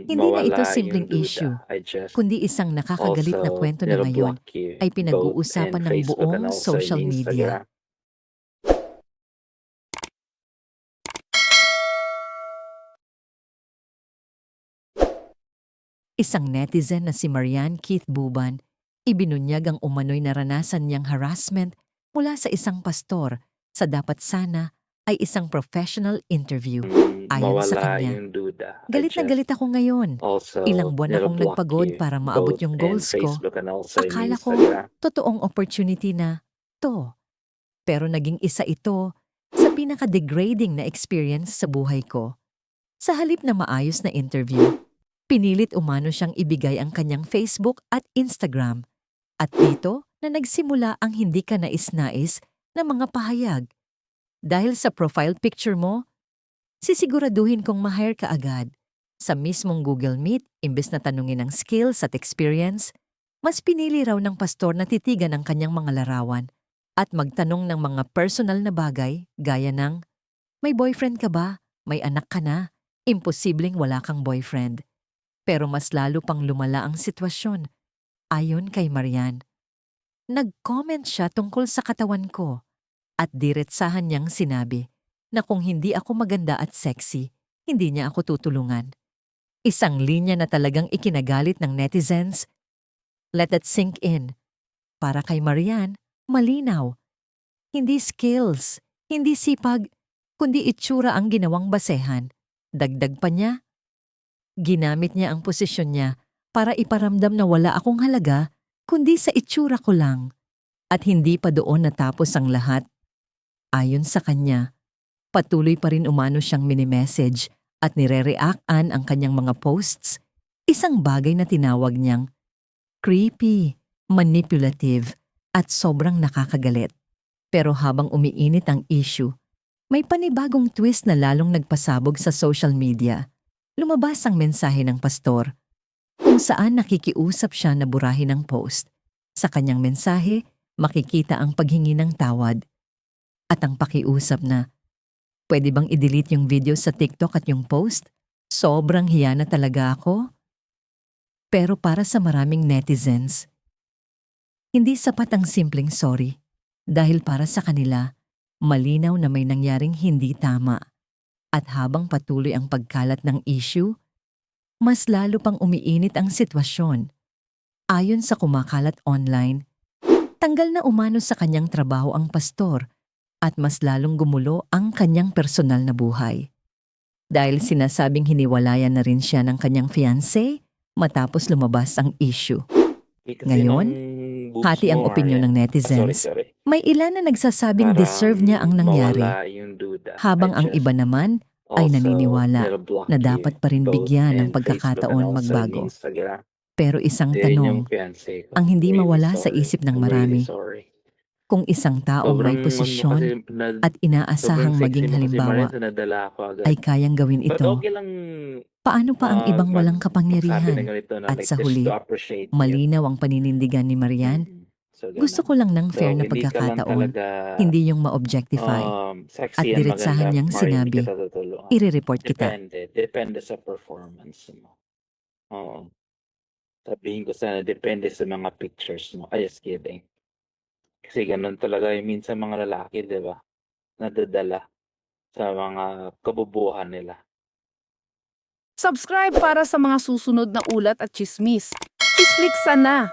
Hindi na ito mawala simpleng yung issue, duda. I just kundi isang nakakagalit na also, kwento na ngayon block you ay both in pinag-uusapan ng Facebook and buong also in social media. Instagram. Isang netizen na si Marian Keith Buban, ibinunyag ang umano'y naranasan niyang harassment mula sa isang pastor sa dapat sana ay isang professional interview. Ayon sa Mawala kanya, yung duda. I galit na just galit ako ngayon. Ilang also buwan akong block nagpagod you para maabot both yung in goals ko. Facebook and also in Akala ko, Instagram. totoong opportunity na to. Pero naging isa ito sa pinaka-degrading na experience sa buhay ko. Sa halip na maayos na interview, pinilit umano siyang ibigay ang kanyang Facebook at Instagram. At dito na nagsimula ang hindi ka nais-nais na mga pahayag. Dahil sa profile picture mo, sisiguraduhin kong ma-hire ka agad. Sa mismong Google Meet, imbes na tanungin ang skills at experience, mas pinili raw ng pastor na titigan ang kanyang mga larawan at magtanong ng mga personal na bagay gaya ng, may boyfriend ka ba? May anak ka na? Imposibleng wala kang boyfriend. Pero mas lalo pang lumala ang sitwasyon. Ayon kay Marian, nag-comment siya tungkol sa katawan ko at diretsahan niyang sinabi na kung hindi ako maganda at sexy, hindi niya ako tutulungan. Isang linya na talagang ikinagalit ng netizens. Let that sink in. Para kay Marian, malinaw. Hindi skills, hindi sipag, kundi itsura ang ginawang basehan. Dagdag pa niya, ginamit niya ang posisyon niya para iparamdam na wala akong halaga, kundi sa itsura ko lang. At hindi pa doon natapos ang lahat. Ayon sa kanya, patuloy pa rin umano siyang mini-message at nire-reactan ang kanyang mga posts, isang bagay na tinawag niyang creepy, manipulative, at sobrang nakakagalit. Pero habang umiinit ang issue, may panibagong twist na lalong nagpasabog sa social media. Lumabas ang mensahe ng pastor, kung saan nakikiusap siya na burahin ang post. Sa kanyang mensahe, makikita ang paghingi ng tawad. At ang pakiusap na, pwede bang i-delete yung video sa TikTok at yung post? Sobrang hiya na talaga ako. Pero para sa maraming netizens, hindi sapat ang simpleng sorry. Dahil para sa kanila, malinaw na may nangyaring hindi tama. At habang patuloy ang pagkalat ng issue, mas lalo pang umiinit ang sitwasyon. Ayon sa kumakalat online, tanggal na umano sa kanyang trabaho ang pastor at mas lalong gumulo ang kanyang personal na buhay. Dahil sinasabing hiniwalayan na rin siya ng kanyang fiancé matapos lumabas ang issue. Ngayon, hati ang opinyon ng netizens. May ilan na nagsasabing deserve niya ang nangyari, habang ang iba naman ay naniniwala na dapat pa rin bigyan ng pagkakataon magbago. Pero isang tanong, ang hindi mawala sa isip ng marami, kung isang taong may posisyon at inaasahang maging halimbawa ay kayang gawin ito, paano pa ang ibang walang kapangyarihan? At sa huli, malinaw ang paninindigan ni Marian. Gusto ko lang ng fair na pagkakataon, hindi yung ma-objectify. At sexy and diretsahan maganda, niyang Mari, hindi sinabi, kita tutulungan. i-report kita. Depende sa performance mo. Oo. Sabihin ko sana, depende sa mga pictures mo. Ay, just kidding. Kasi ganun talaga yung minsan mga lalaki, di ba? Nadadala sa mga kabubuhan nila. Subscribe para sa mga susunod na ulat at chismis. Chisflix sana!